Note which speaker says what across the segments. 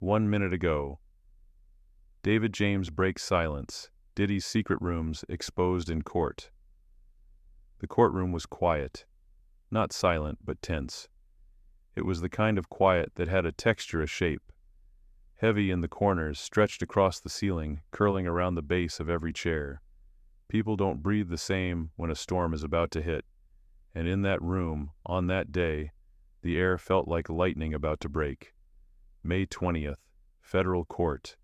Speaker 1: 1 minute ago. David James breaks silence. Diddy's secret rooms exposed in court. The courtroom was quiet. Not silent, but tense. It was the kind of quiet that had a texture, a shape. Heavy in the corners, stretched across the ceiling, curling around the base of every chair. People don't breathe the same when a storm is about to hit. And in that room, on that day, the air felt like lightning about to break. May 20th, Federal Court,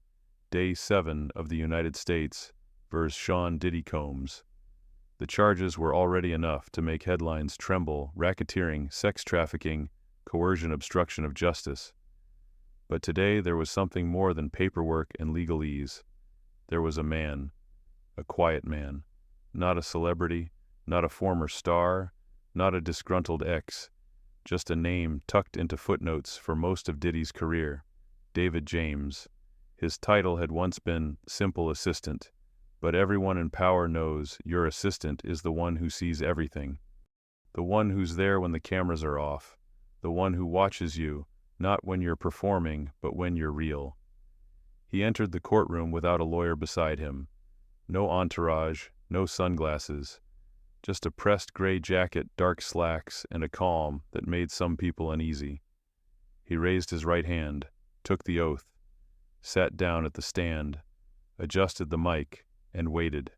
Speaker 1: Day 7 of the United States vs. Sean Diddy Combs. The charges were already enough to make headlines tremble: racketeering, sex trafficking, coercion, obstruction of justice. But today there was something more than paperwork and legalese. There was a man, a quiet man, not a celebrity, not a former star, not a disgruntled ex, just a name tucked into footnotes for most of Diddy's career: David James. His title had once been simple assistant, but everyone in power knows your assistant is the one who sees everything. The one who's there when the cameras are off. The one who watches you, not when you're performing, but when you're real. He entered the courtroom without a lawyer beside him. No entourage, no sunglasses. Just a pressed gray jacket, dark slacks, and a calm that made some people uneasy. He raised his right hand, took the oath, sat down at the stand, adjusted the mic, and waited.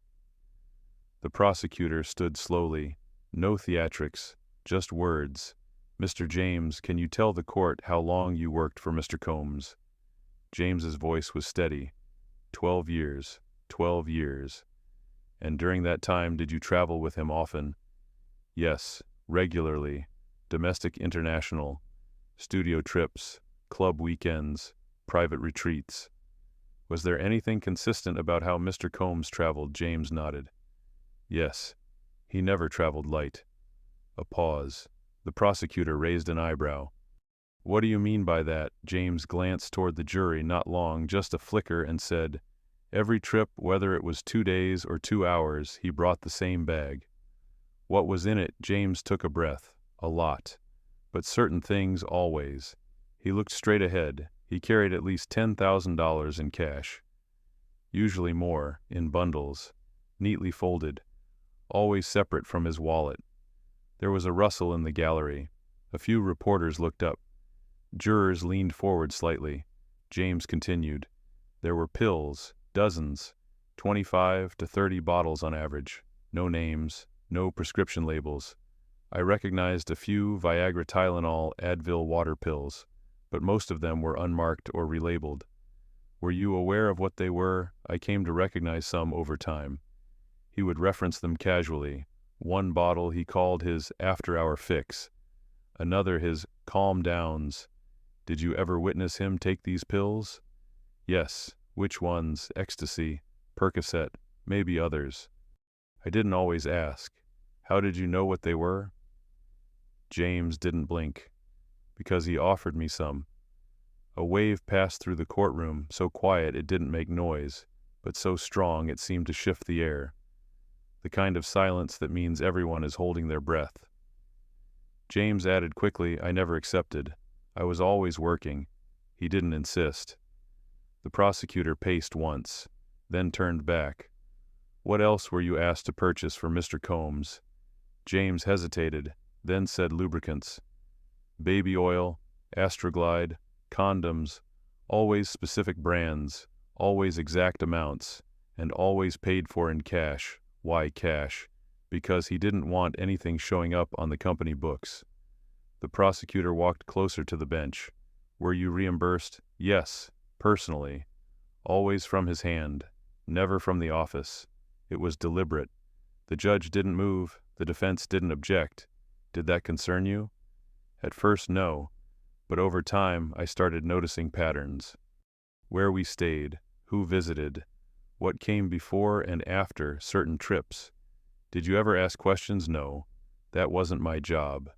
Speaker 1: The prosecutor stood slowly. No theatrics, just words. "Mr. James, can you tell the court how long you worked for Mr. Combs?" James's voice was steady. 12 years. 12 years. "And during that time, did you travel with him often?" "Yes, regularly. Domestic, international. Studio trips, club weekends, private retreats." "Was there anything consistent about how Mr. Combs traveled?" James nodded. "Yes. He never traveled light." A pause. The prosecutor raised an eyebrow. "What do you mean by that?" James glanced toward the jury, not long, just a flicker, and said, "Every trip, whether it was 2 days or 2 hours, he brought the same bag." "What was in it?" James took a breath. "A lot. But certain things always." He looked straight ahead. He carried at least $10,000 in cash. Usually more, in bundles, neatly folded, always separate from his wallet. There was a rustle in the gallery. A few reporters looked up. Jurors leaned forward slightly. James continued. "There were pills, dozens, 25 to 30 bottles on average. No names, no prescription labels. I recognized a few Viagra, Tylenol, Advil water pills, but most of them were unmarked or relabeled. Were you aware of what they were? I came to recognize some over time." He would reference them casually. One bottle he called his after-hour fix, another his calm downs. "Did you ever witness him take these pills?" "Yes." "Which ones?" "Ecstasy, Percocet, maybe others." "I didn't always ask. How did you know what they were?" James didn't blink. "Because he offered me some." A wave passed through the courtroom, so quiet it didn't make noise, but so strong it seemed to shift the air. The kind of silence that means everyone is holding their breath. James added quickly, "I never accepted. I was always working." He didn't insist. The prosecutor paced once, then turned back. "What else were you asked to purchase for Mr. Combs?" James hesitated, then said lubricants. "Baby oil, Astroglide, condoms, always specific brands, always exact amounts, and always paid for in cash." Why cash? Because he didn't want anything showing up on the company books. The prosecutor walked closer to the bench. "Were you reimbursed?" "Yes, personally. Always from his hand, never from the office. It was deliberate. The judge didn't move, the defense didn't object. Did that concern you?" "At first, no. But over time, I started noticing patterns. Where we stayed, who visited, what came before and after certain trips. Did you ever ask questions? No. That wasn't my job.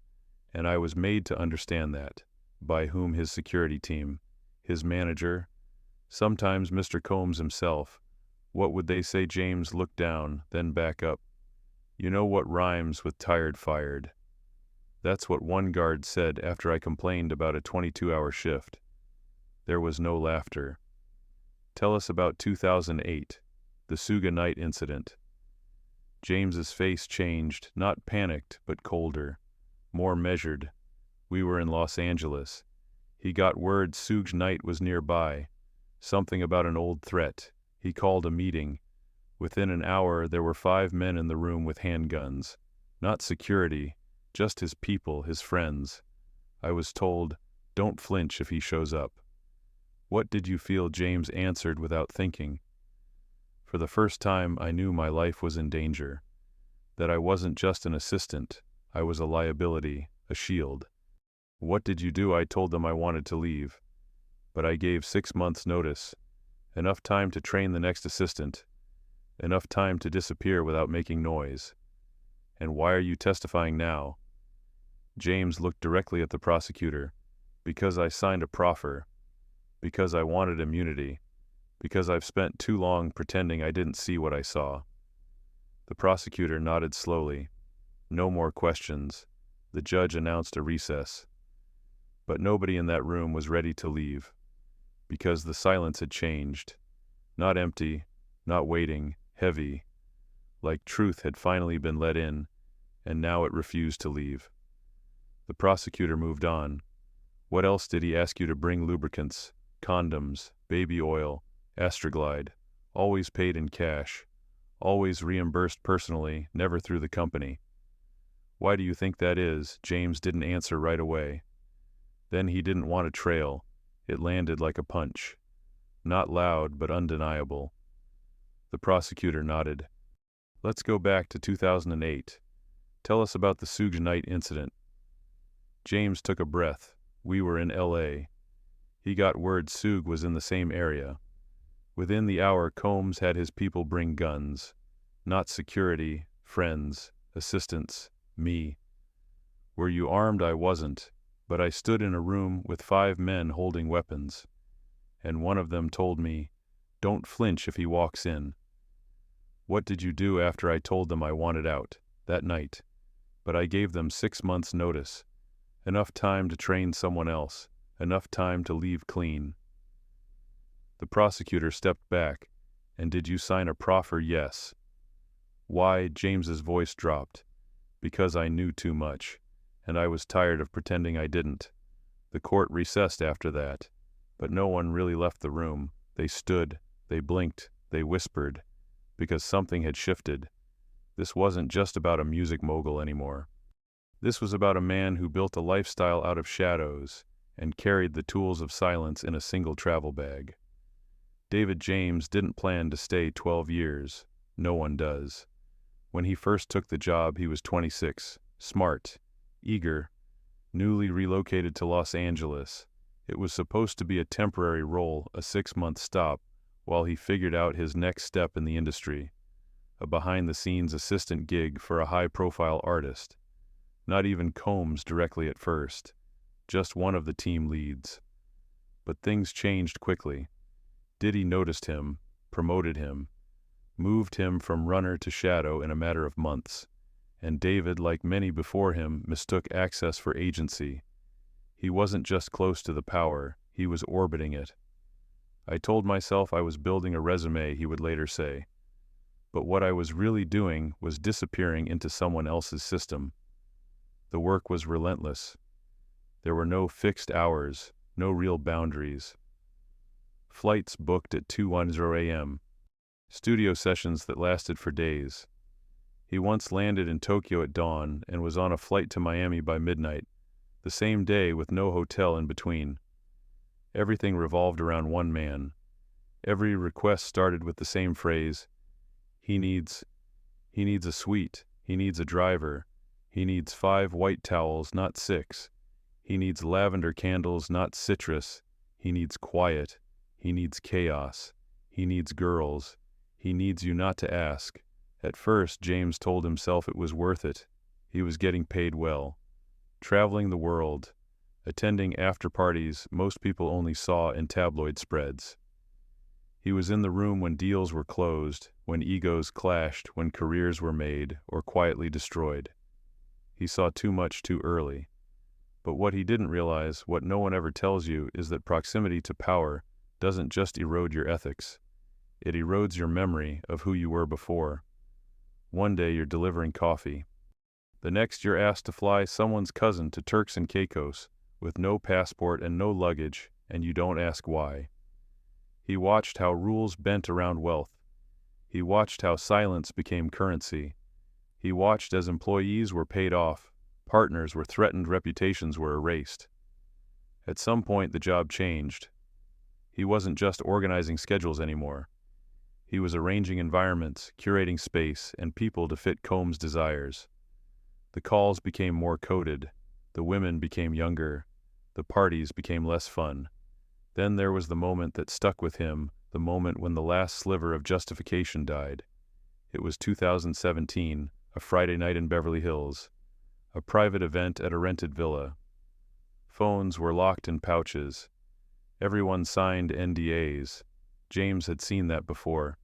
Speaker 1: And I was made to understand that. By whom? His security team, his manager, sometimes Mr. Combs himself. What would they say?" James looked down, then back up. "You know what rhymes with tired fired?" That's what one guard said after I complained about a 22-hour shift. There was no laughter. Tell us about 2008, the Suga night incident. James's face changed, not panicked, but colder, more measured. We were in Los Angeles. He got word Suge night was nearby. Something about an old threat. He called a meeting. Within an hour, there were 5 men in the room with handguns. Not security, just his people, his friends. I was told, don't flinch if he shows up. What did you feel? James answered without thinking. For the first time, I knew my life was in danger. That I wasn't just an assistant. I was a liability, a shield. What did you do? I told them I wanted to leave. But I gave 6 months' notice. Enough time to train the next assistant. Enough time to disappear without making noise. And why are you testifying now? James looked directly at the prosecutor. Because I signed a proffer. Because I wanted immunity. Because I've spent too long pretending I didn't see what I saw. The prosecutor nodded slowly. No more questions. The judge announced a recess. But nobody in that room was ready to leave. Because the silence had changed. Not empty, not waiting, heavy. Like truth had finally been let in, and now it refused to leave. The prosecutor moved on. What else did he ask you to bring? Lubricants, condoms, baby oil, Astroglide, always paid in cash, always reimbursed personally, never through the company. Why do you think that is? James didn't answer right away. Then he didn't want a trail. It landed like a punch. Not loud, but undeniable. The prosecutor nodded. Let's go back to 2008. Tell us about the Suge night incident. James took a breath. We were in L.A. He got word Suge was in the same area. Within the hour, Combs had his people bring guns. Not security, friends, assistants, me. Were you armed? I wasn't, but I stood in a room with 5 men holding weapons. And one of them told me, don't flinch if he walks in. What did you do after I told them I wanted out? That night. But I gave them 6 months' notice. Enough time to train someone else. Enough time to leave clean. The prosecutor stepped back. And did you sign a proffer? Yes. Why? James's voice dropped. Because I knew too much, and I was tired of pretending I didn't. The court recessed after that, but no one really left the room. They stood, they blinked, they whispered, because something had shifted. This wasn't just about a music mogul anymore. This was about a man who built a lifestyle out of shadows and carried the tools of silence in a single travel bag. David James didn't plan to stay 12 years. No one does. When he first took the job, he was 26, smart, eager, newly relocated to Los Angeles. It was supposed to be a temporary role, a 6-month stop, while he figured out his next step in the industry. A behind-the-scenes assistant gig for a high-profile artist. Not even Combs directly at first, just one of the team leads. But things changed quickly. Diddy noticed him, promoted him, moved him from runner to shadow in a matter of months, and David, like many before him, mistook access for agency. He wasn't just close to the power, he was orbiting it. I told myself I was building a resume, he would later say. But what I was really doing was disappearing into someone else's system. The work was relentless. There were no fixed hours, no real boundaries. Flights booked at 2:10 a.m. Studio sessions that lasted for days. He once landed in Tokyo at dawn and was on a flight to Miami by midnight, the same day with no hotel in between. Everything revolved around one man. Every request started with the same phrase, he needs a suite, he needs a driver, he needs 5 white towels, not 6. He needs lavender candles, not citrus. He needs quiet. He needs chaos. He needs girls. He needs you not to ask. At first, James told himself it was worth it. He was getting paid well. Traveling the world, attending after-parties most people only saw in tabloid spreads. He was in the room when deals were closed, when egos clashed, when careers were made or quietly destroyed. He saw too much too early. But what he didn't realize, what no one ever tells you, is that proximity to power doesn't just erode your ethics. It erodes your memory of who you were before. One day you're delivering coffee. The next you're asked to fly someone's cousin to Turks and Caicos with no passport and no luggage, and you don't ask why. He watched how rules bent around wealth. He watched how silence became currency. He watched as employees were paid off, partners were threatened, reputations were erased. At some point the job changed. He wasn't just organizing schedules anymore. He was arranging environments, curating space, and people to fit Combs' desires. The calls became more coded, the women became younger, the parties became less fun. Then there was the moment that stuck with him, the moment when the last sliver of justification died. It was 2017, a Friday night in Beverly Hills, a private event at a rented villa. Phones were locked in pouches. Everyone signed NDAs. James had seen that before.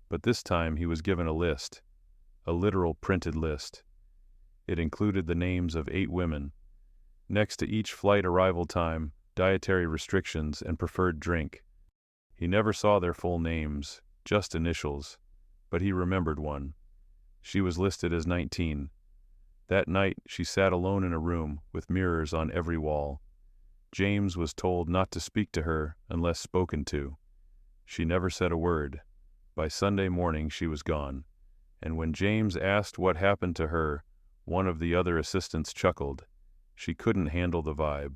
Speaker 1: But this time he was given a list, a literal printed list. It included the names of 8 women. Next to each flight arrival time, dietary restrictions, and preferred drink. He never saw their full names, just initials, but he remembered one. She was listed as 19. That night, she sat alone in a room with mirrors on every wall. James was told not to speak to her unless spoken to. She never said a word. By Sunday morning, she was gone. And when James asked what happened to her, one of the other assistants chuckled. She couldn't handle the vibe.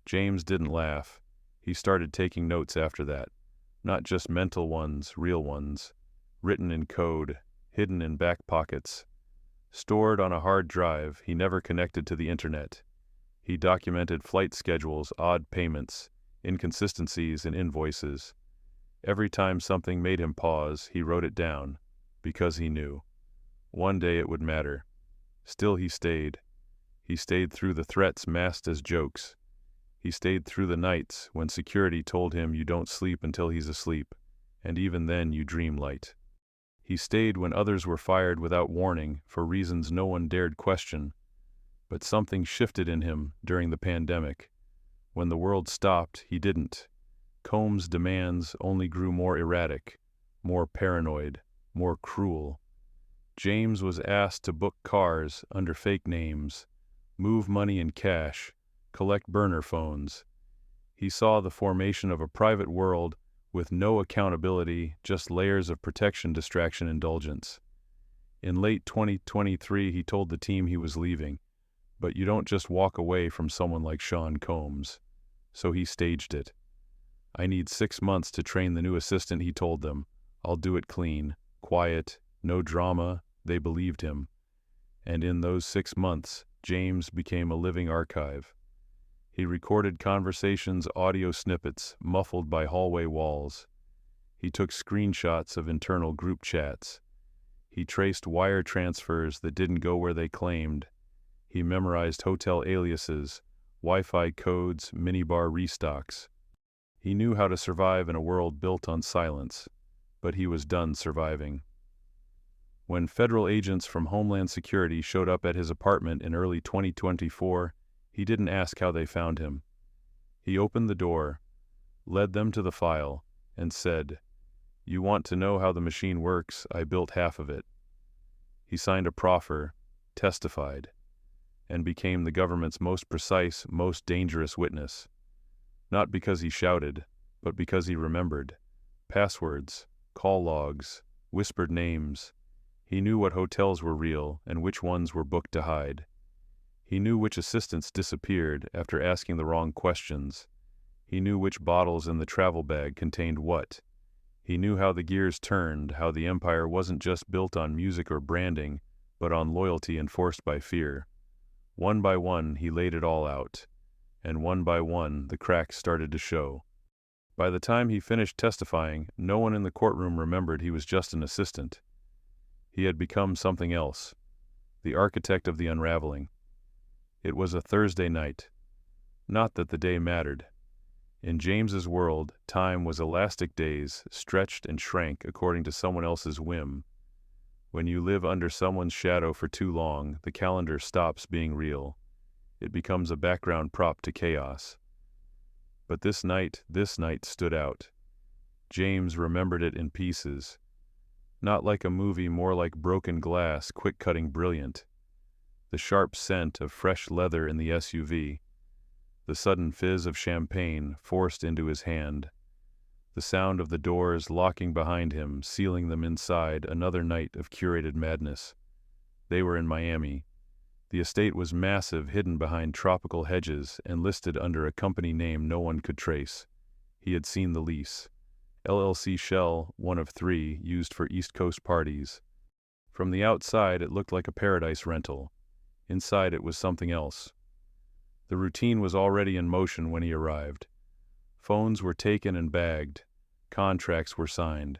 Speaker 1: James didn't laugh. He started taking notes after that. Not just mental ones, real ones. Written in code, hidden in back pockets. Stored on a hard drive he never connected to the internet. He documented flight schedules, odd payments, inconsistencies in invoices. Every time something made him pause, he wrote it down, because he knew. One day it would matter. Still he stayed. He stayed through the threats masked as jokes. He stayed through the nights when security told him you don't sleep until he's asleep, and even then you dream light. He stayed when others were fired without warning for reasons no one dared question. But something shifted in him during the pandemic. When the world stopped, he didn't. Combs' demands only grew more erratic, more paranoid, more cruel. James was asked to book cars under fake names, move money in cash, collect burner phones. He saw the formation of a private world with no accountability, just layers of protection, distraction, indulgence. In late 2023, he told the team he was leaving, but you don't just walk away from someone like Sean Combs. So he staged it. I need 6 months to train the new assistant, he told them. I'll do it clean, quiet, no drama. They believed him. And in those 6 months, James became a living archive. He recorded conversations, audio snippets, muffled by hallway walls. He took screenshots of internal group chats. He traced wire transfers that didn't go where they claimed. He memorized hotel aliases, Wi-Fi codes, minibar restocks. He knew how to survive in a world built on silence, but he was done surviving. When federal agents from Homeland Security showed up at his apartment in early 2024, he didn't ask how they found him. He opened the door, led them to the file, and said, "You want to know how the machine works? I built half of it." He signed a proffer, testified, and became the government's most precise, most dangerous witness. Not because he shouted, but because he remembered. Passwords, call logs, whispered names. He knew what hotels were real and which ones were booked to hide. He knew which assistants disappeared after asking the wrong questions. He knew which bottles in the travel bag contained what. He knew how the gears turned, how the empire wasn't just built on music or branding, but on loyalty enforced by fear. One by one, he laid it all out. And one by one, the cracks started to show. By the time he finished testifying, no one in the courtroom remembered he was just an assistant. He had become something else, the architect of the unraveling. It was a Thursday night. Not that the day mattered. In James's world, time was elastic days, stretched and shrank according to someone else's whim. When you live under someone's shadow for too long, the calendar stops being real. It becomes a background prop to chaos. But this night stood out. James remembered it in pieces. Not like a movie, more like broken glass, quick-cutting brilliant. The sharp scent of fresh leather in the SUV. The sudden fizz of champagne forced into his hand. The sound of the doors locking behind him, sealing them inside another night of curated madness. They were in Miami. The estate was massive, hidden behind tropical hedges, and listed under a company name no one could trace. He had seen the lease. LLC Shell, one of 3, used for East Coast parties. From the outside, it looked like a paradise rental. Inside, it was something else. The routine was already in motion when he arrived. Phones were taken and bagged. Contracts were signed.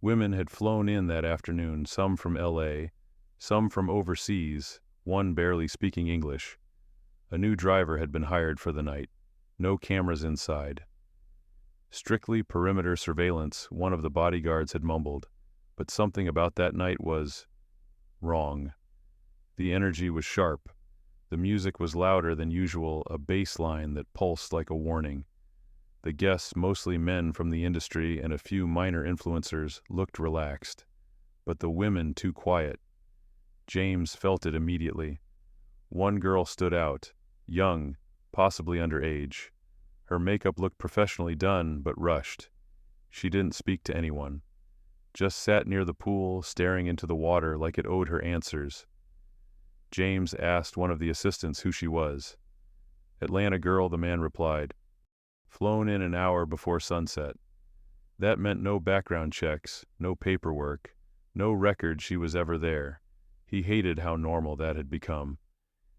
Speaker 1: Women had flown in that afternoon, some from LA, some from overseas, one barely speaking English. A new driver had been hired for the night. No cameras inside. Strictly perimeter surveillance, one of the bodyguards had mumbled, but something about that night was wrong. The energy was sharp. The music was louder than usual, a bass line that pulsed like a warning. The guests, mostly men from the industry and a few minor influencers, looked relaxed, but the women too quiet. James felt it immediately. One girl stood out, young, possibly underage. Her makeup looked professionally done, but rushed. She didn't speak to anyone. Just sat near the pool, staring into the water like it owed her answers. James asked one of the assistants who she was. Atlanta girl, the man replied. Flown in an hour before sunset. That meant no background checks, no paperwork, no record she was ever there. He hated how normal that had become.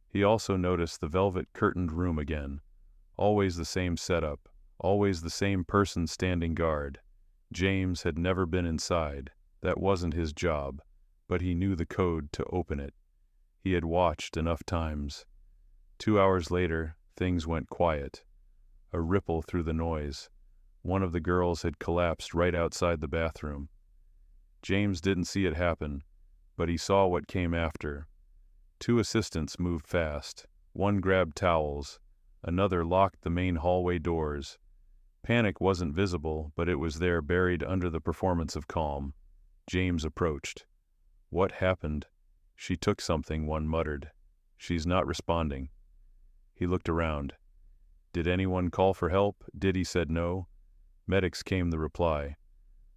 Speaker 1: He also noticed the velvet-curtained room again. Always the same setup, always the same person standing guard. James had never been inside. That wasn't his job, but he knew the code to open it. He had watched enough times. 2 hours later, things went quiet. A ripple through the noise. One of the girls had collapsed right outside the bathroom. James didn't see it happen, but he saw what came after. 2 assistants moved fast. One grabbed towels. Another locked the main hallway doors. Panic wasn't visible, but it was there, buried under the performance of calm. James approached. What happened? She took something, one muttered. She's not responding. He looked around. Did anyone call for help? Diddy said no. Medics, came the reply.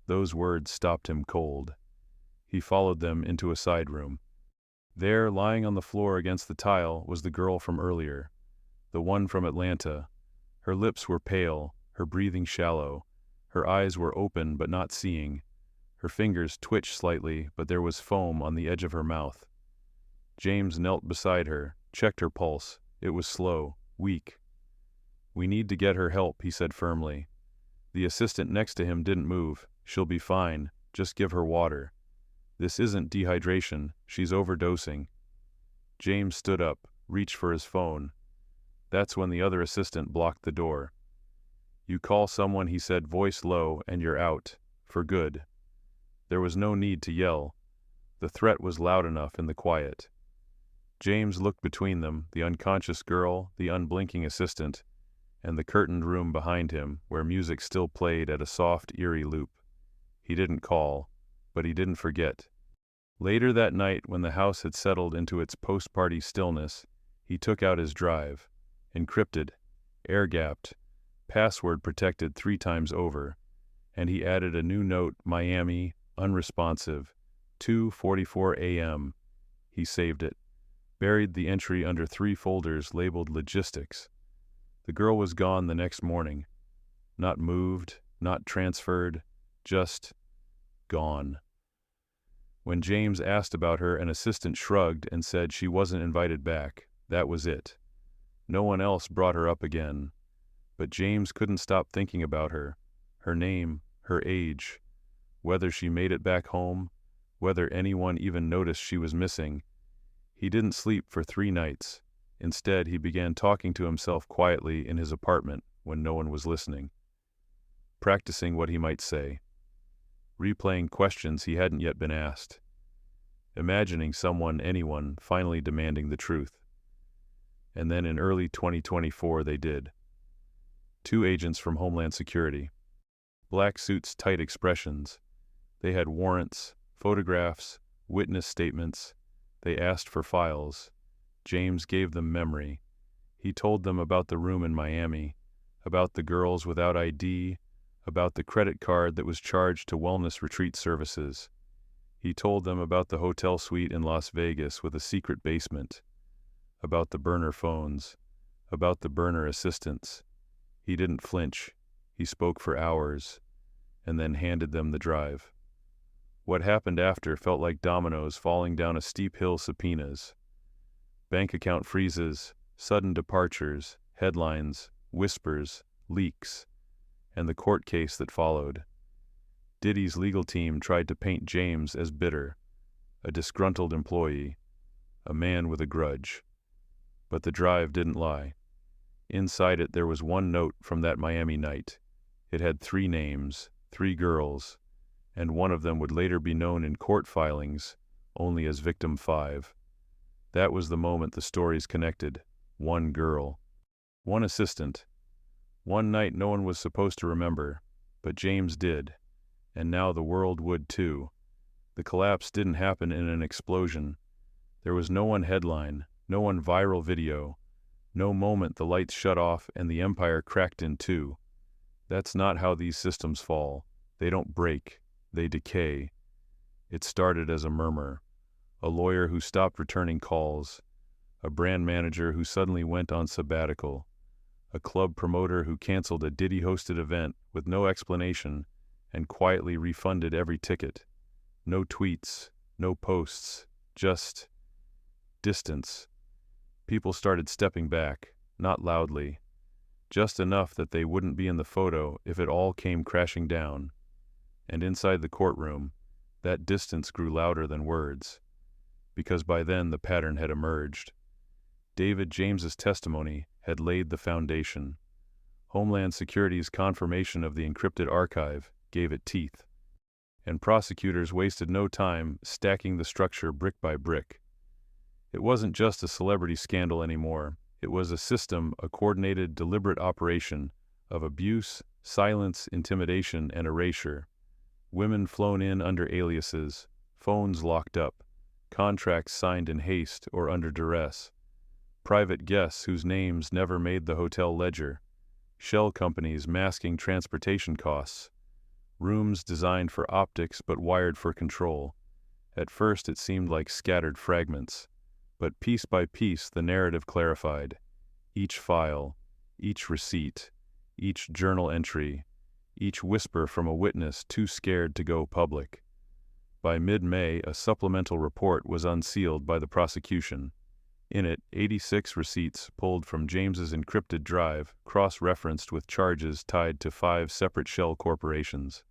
Speaker 1: Those words stopped him cold. He followed them into a side room. There, lying on the floor against the tile, was the girl from earlier. The one from Atlanta. Her lips were pale, her breathing shallow. Her eyes were open but not seeing. Her fingers twitched slightly, but there was foam on the edge of her mouth. James knelt beside her, checked her pulse. It was slow, weak. We need to get her help, he said firmly. The assistant next to him didn't move. She'll be fine. Just give her water. This isn't dehydration. She's overdosing. James stood up, reached for his phone. That's when the other assistant blocked the door. You call someone, he said, voice low, and you're out. For good. There was no need to yell. The threat was loud enough in the quiet. James looked between them, the unconscious girl, the unblinking assistant, and the curtained room behind him, where music still played at a soft, eerie loop. He didn't call, but he didn't forget. Later that night, when the house had settled into its post-party stillness, he took out his drive. Encrypted, air-gapped, password-protected 3 times over, and he added a new note, Miami, unresponsive, 2:44 a.m. He saved it, buried the entry under 3 folders labeled logistics. The girl was gone the next morning. Not moved, not transferred, just gone. When James asked about her, an assistant shrugged and said she wasn't invited back. That was it. No one else brought her up again. But James couldn't stop thinking about her. Her name, her age, whether she made it back home, whether anyone even noticed she was missing. He didn't sleep for 3 nights. Instead, he began talking to himself quietly in his apartment when no one was listening, practicing what he might say, replaying questions he hadn't yet been asked, imagining someone, anyone, finally demanding the truth. And then in early 2024 they did. 2 agents from Homeland Security. Black suits, tight expressions. They had warrants, photographs, witness statements. They asked for files. James gave them memory. He told them about the room in Miami, about the girls without ID, about the credit card that was charged to wellness retreat services. He told them about the hotel suite in Las Vegas with a secret basement, about the burner phones, about the burner assistants. He didn't flinch. He spoke for hours, and then handed them the drive. What happened after felt like dominoes falling down a steep hill. Subpoenas, bank account freezes, sudden departures, headlines, whispers, leaks, and the court case that followed. Diddy's legal team tried to paint James as bitter, a disgruntled employee, a man with a grudge. But the drive didn't lie. Inside it there was one note from that Miami night. It had 3 names, 3 girls, and one of them would later be known in court filings only as Victim 5. That was the moment the stories connected. One girl, one assistant, one night no one was supposed to remember, but James did, and now the world would too. The collapse didn't happen in an explosion. There was no one headline, no one viral video, no moment the lights shut off and the empire cracked in 2. That's not how these systems fall. They don't break, they decay. It started as a murmur, a lawyer who stopped returning calls, a brand manager who suddenly went on sabbatical, a club promoter who canceled a Diddy-hosted event with no explanation and quietly refunded every ticket. No tweets, no posts, just distance. People started stepping back, not loudly, just enough that they wouldn't be in the photo if it all came crashing down. And inside the courtroom, that distance grew louder than words, because by then the pattern had emerged. David James's testimony had laid the foundation. Homeland Security's confirmation of the encrypted archive gave it teeth. And prosecutors wasted no time stacking the structure brick by brick. It wasn't just a celebrity scandal anymore. It was a system, a coordinated, deliberate operation of abuse, silence, intimidation, and erasure. Women flown in under aliases, phones locked up, contracts signed in haste or under duress, private guests whose names never made the hotel ledger, shell companies masking transportation costs, rooms designed for optics but wired for control. At first it seemed like scattered fragments, but piece by piece the narrative clarified. Each file, each receipt, each journal entry, each whisper from a witness too scared to go public. By mid-May, a supplemental report was unsealed by the prosecution. In it, 86 receipts pulled from James's encrypted drive, cross-referenced with charges tied to 5 separate shell corporations.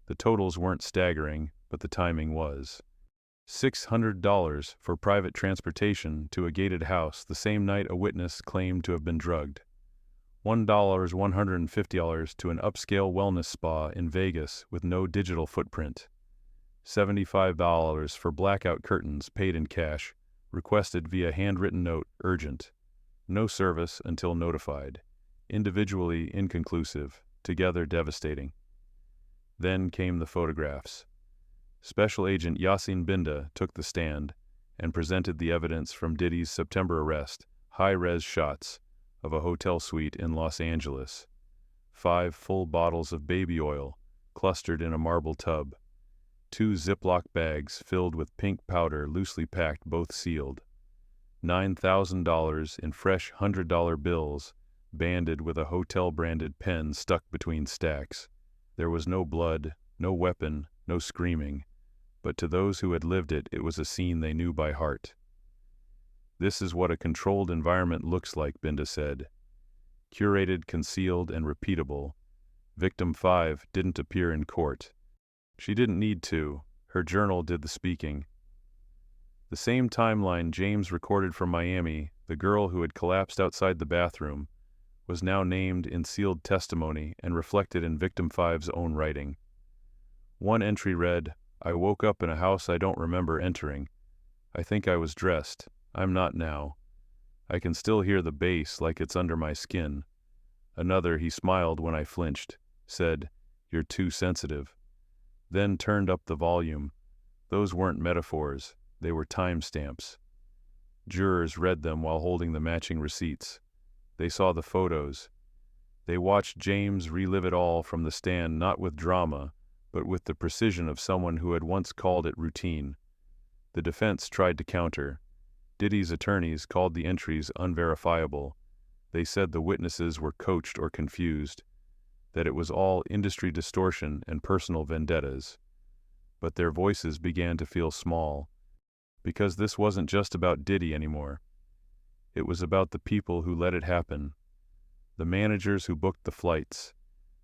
Speaker 1: The totals weren't staggering, but the timing was. $600 for private transportation to a gated house the same night a witness claimed to have been drugged. $150 to an upscale wellness spa in Vegas with no digital footprint. $75 for blackout curtains paid in cash, requested via handwritten note, urgent. No service until notified. Individually inconclusive, together devastating. Then came the photographs. Special Agent Yasin Binda took the stand and presented the evidence from Diddy's September arrest, high-res shots of a hotel suite in Los Angeles. 5 full bottles of baby oil clustered in a marble tub. 2 Ziploc bags filled with pink powder loosely packed, both sealed. $9,000 in fresh $100 bills banded with a hotel-branded pen stuck between stacks. There was no blood, no weapon, no screaming. But to those who had lived it, it was a scene they knew by heart. This is what a controlled environment looks like, Binda said. Curated, concealed, and repeatable. Victim 5 didn't appear in court. She didn't need to. Her journal did the speaking. The same timeline James recorded from Miami, the girl who had collapsed outside the bathroom, was now named in sealed testimony and reflected in Victim 5's own writing. One entry read, "I woke up in a house I don't remember entering. I think I was dressed. I'm not now. I can still hear the bass like it's under my skin. Another, he smiled when I flinched, said, "You're too sensitive." Then turned up the volume. Those weren't metaphors, they were timestamps. Jurors read them while holding the matching receipts. They saw the photos. They watched James relive it all from the stand, not with drama, but with the precision of someone who had once called it routine. The defense tried to counter. Diddy's attorneys called the entries unverifiable. They said the witnesses were coached or confused, that it was all industry distortion and personal vendettas. But their voices began to feel small, because this wasn't just about Diddy anymore. It was about the people who let it happen, the managers who booked the flights,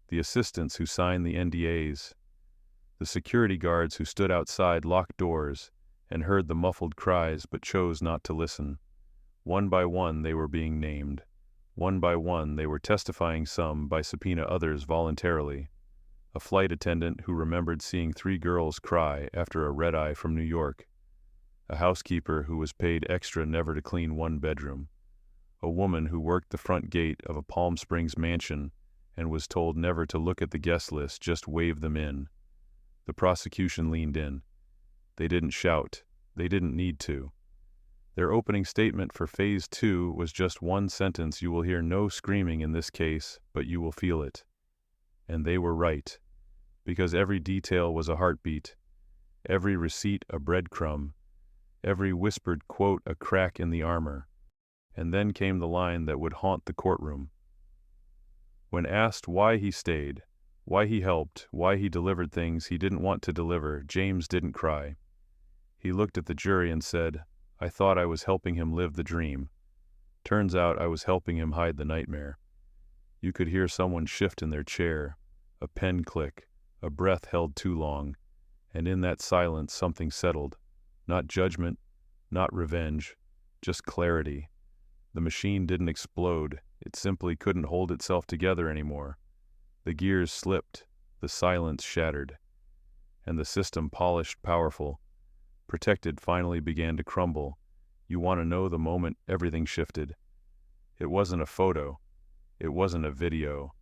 Speaker 1: the assistants who signed the NDAs, the security guards who stood outside locked doors and heard the muffled cries but chose not to listen. One by one they were being named. One by one they were testifying, some by subpoena, others voluntarily. A flight attendant who remembered seeing 3 girls cry after a red-eye from New York. A housekeeper who was paid extra never to clean one bedroom. A woman who worked the front gate of a Palm Springs mansion and was told never to look at the guest list, just wave them in. The prosecution leaned in. They didn't shout. They didn't need to. Their opening statement for Phase 2 was just one sentence: "You will hear no screaming in this case, but you will feel it." And they were right, because every detail was a heartbeat, every receipt a breadcrumb, every whispered quote a crack in the armor. And then came the line that would haunt the courtroom. When asked why he stayed, why he helped, why he delivered things he didn't want to deliver, James didn't cry. He looked at the jury and said, "I thought I was helping him live the dream. Turns out I was helping him hide the nightmare." You could hear someone shift in their chair, a pen click, a breath held too long, and in that silence something settled. Not judgment, not revenge, just clarity. The machine didn't explode, it simply couldn't hold itself together anymore. The gears slipped, the silence shattered, and the system, polished, powerful, protected, finally began to crumble. You want to know the moment everything shifted? It wasn't a photo. It wasn't a video.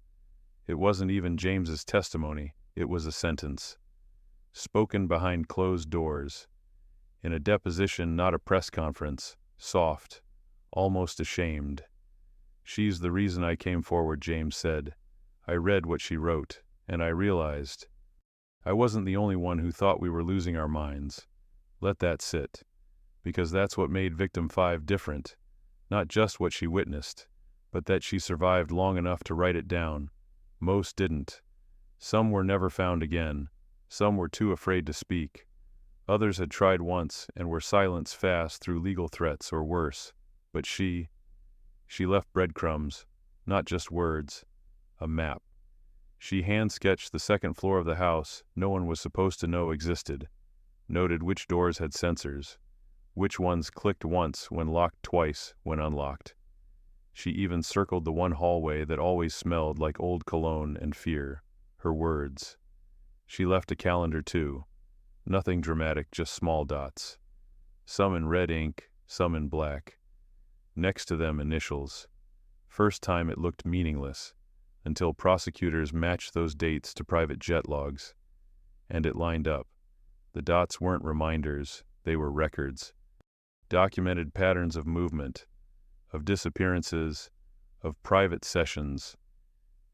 Speaker 1: It wasn't even James's testimony. It was a sentence, spoken behind closed doors, in a deposition, not a press conference, soft, almost ashamed. "She's the reason I came forward," James said. "I read what she wrote, and I realized I wasn't the only one who thought we were losing our minds. Let that sit, because that's what made Victim 5 different. Not just what she witnessed, but that she survived long enough to write it down. Most didn't. Some were never found again. Some were too afraid to speak. Others had tried once and were silenced fast through legal threats or worse. But she left breadcrumbs, not just words, a map. She hand-sketched the second floor of the house no one was supposed to know existed, noted which doors had sensors, which ones clicked once when locked, twice when unlocked. She even circled the one hallway that always smelled like old cologne and fear, her words. She left a calendar too. Nothing dramatic, just small dots. Some in red ink, some in black. Next to them, initials. First time it looked meaningless, until prosecutors matched those dates to private jet logs. And it lined up. The dots weren't reminders, they were records. Documented patterns of movement, of disappearances, of private sessions.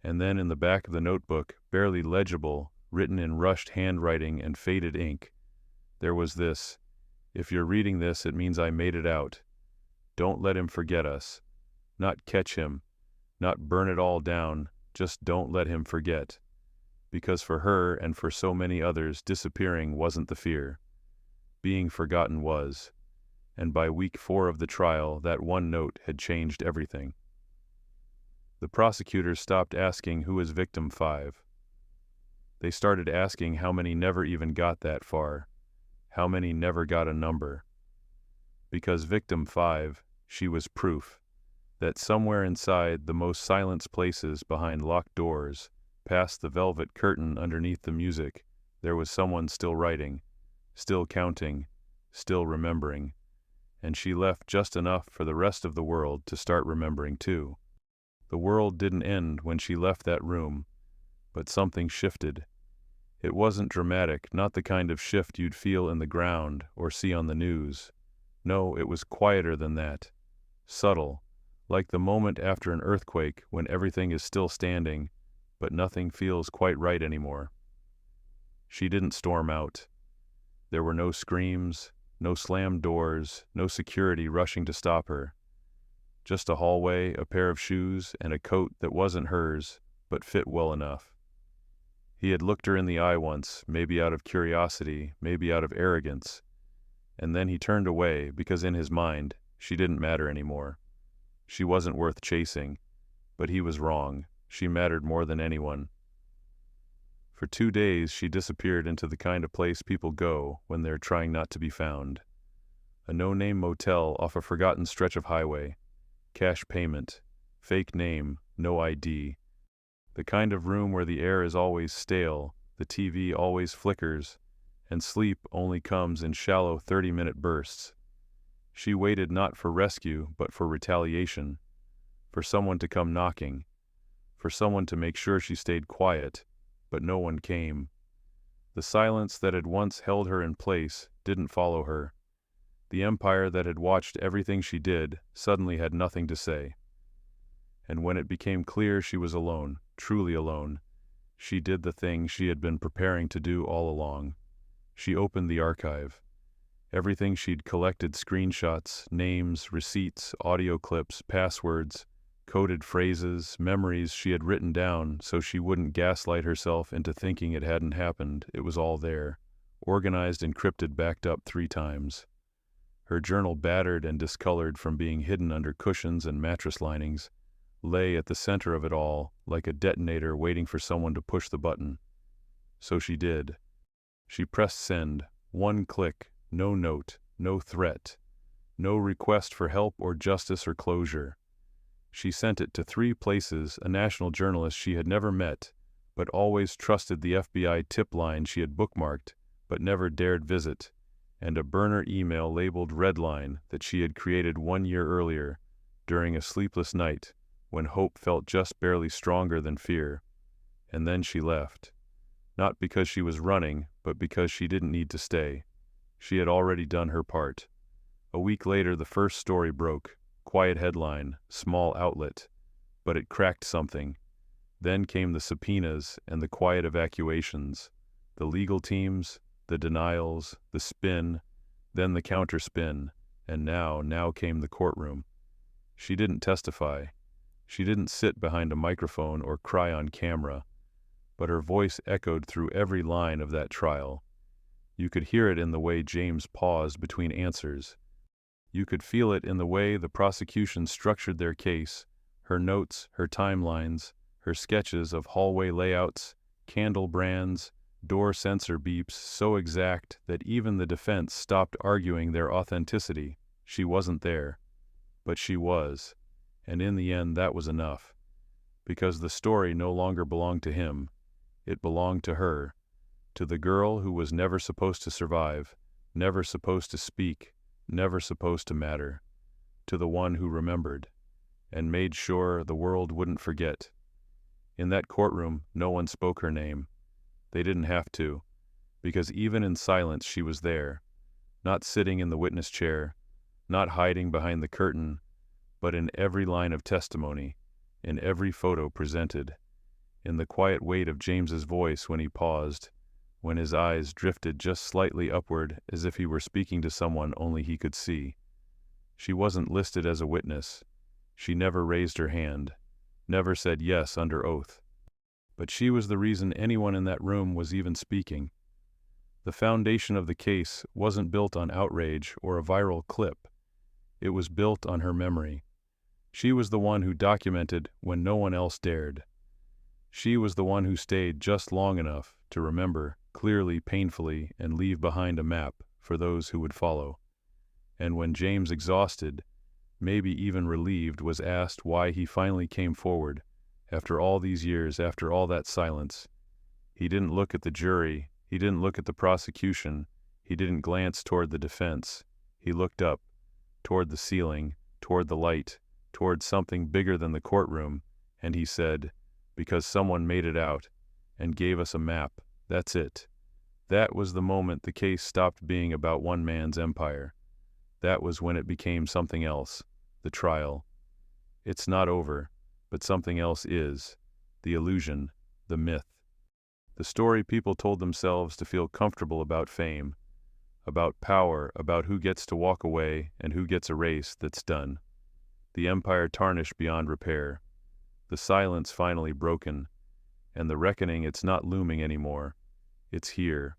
Speaker 1: And then in the back of the notebook, barely legible, written in rushed handwriting and faded ink, there was this: "If you're reading this, it means I made it out. Don't let him forget us. Not catch him, not burn it all down, just don't let him forget." Because for her and for so many others, disappearing wasn't the fear. Being forgotten was. And by week 4 of the trial, that one note had changed everything. The prosecutors stopped asking who is Victim 5. They started asking how many never even got that far, how many never got a number. Because Victim 5, she was proof that somewhere inside the most silenced places, behind locked doors, past the velvet curtain underneath the music, there was someone still writing, still counting, still remembering. and she left just enough for the rest of the world to start remembering too. The world didn't end when she left that room, but something shifted. It wasn't dramatic, not the kind of shift you'd feel in the ground or see on the news. No, it was quieter than that. Subtle, like the moment after an earthquake when everything is still standing, but nothing feels quite right anymore. She didn't storm out. There were no screams, no slammed doors, no security rushing to stop her. Just a hallway, a pair of shoes, and a coat that wasn't hers, but fit well enough. He had looked her in the eye once, maybe out of curiosity, maybe out of arrogance, and then he turned away because in his mind, she didn't matter anymore. She wasn't worth chasing, but he was wrong. She mattered more than anyone. For 2 days she disappeared into the kind of place people go when they're trying not to be found. A no-name motel off a forgotten stretch of highway. Cash payment. Fake name. No ID. The kind of room where the air is always stale, the TV always flickers, and sleep only comes in shallow 30-minute bursts. She waited not for rescue, but for retaliation. For someone to come knocking. For someone to make sure she stayed quiet, but no one came. The silence that had once held her in place didn't follow her. The empire that had watched everything she did suddenly had nothing to say. And when it became clear she was alone, truly alone, she did the thing she had been preparing to do all along. She opened the archive. Everything she'd collected, screenshots, names, receipts, audio clips, passwords, coded phrases, memories she had written down so she wouldn't gaslight herself into thinking it hadn't happened. It was all there, organized, encrypted, backed up 3 times. Her journal, battered and discolored from being hidden under cushions and mattress linings, lay at the center of it all, like a detonator waiting for someone to push the button. So she did. She pressed send. 1 click, no note, no threat, no request for help or justice or closure. She sent it to 3 places, a national journalist she had never met, but always trusted, the FBI tip line she had bookmarked, but never dared visit, and a burner email labeled Red Line that she had created 1 year earlier, during a sleepless night, when hope felt just barely stronger than fear. And then she left. Not because she was running, but because she didn't need to stay. She had already done her part. A week later the first story broke. Quiet headline, small outlet, but it cracked something. Then came the subpoenas and the quiet evacuations, the legal teams, the denials, the spin, then the counterspin, and now came the courtroom. She didn't testify. She didn't sit behind a microphone or cry on camera, but her voice echoed through every line of that trial. You could hear it in the way James paused between answers. You could feel it in the way the prosecution structured their case, her notes, her timelines, her sketches of hallway layouts, candle brands, door sensor beeps so exact that even the defense stopped arguing their authenticity. She wasn't there, but she was, and in the end that was enough, because the story no longer belonged to him. It belonged to her, to the girl who was never supposed to survive, never supposed to speak, never supposed to matter, to the one who remembered, and made sure the world wouldn't forget. In that courtroom, no one spoke her name. They didn't have to, because even in silence she was there, not sitting in the witness chair, not hiding behind the curtain, but in every line of testimony, in every photo presented, in the quiet weight of James's voice when he paused, when his eyes drifted just slightly upward as if he were speaking to someone only he could see. She wasn't listed as a witness. She never raised her hand, never said yes under oath. But she was the reason anyone in that room was even speaking. The foundation of the case wasn't built on outrage or a viral clip. It was built on her memory. She was the one who documented when no one else dared. She was the one who stayed just long enough to remember, clearly, painfully, and leave behind a map for those who would follow. And when James, exhausted, maybe even relieved, was asked why he finally came forward, after all these years, after all that silence, he didn't look at the jury, he didn't look at the prosecution, he didn't glance toward the defense. He looked up, toward the ceiling, toward the light, toward something bigger than the courtroom, and he said, "Because someone made it out, and gave us a map, that's it." That was the moment the case stopped being about one man's empire. That was when it became something else, the trial. It's not over, but something else is. The illusion, the myth. The story people told themselves to feel comfortable about fame, about power, about who gets to walk away and who gets a race that's done. The empire tarnished beyond repair. The silence finally broken, and the reckoning, it's not looming anymore. It's here,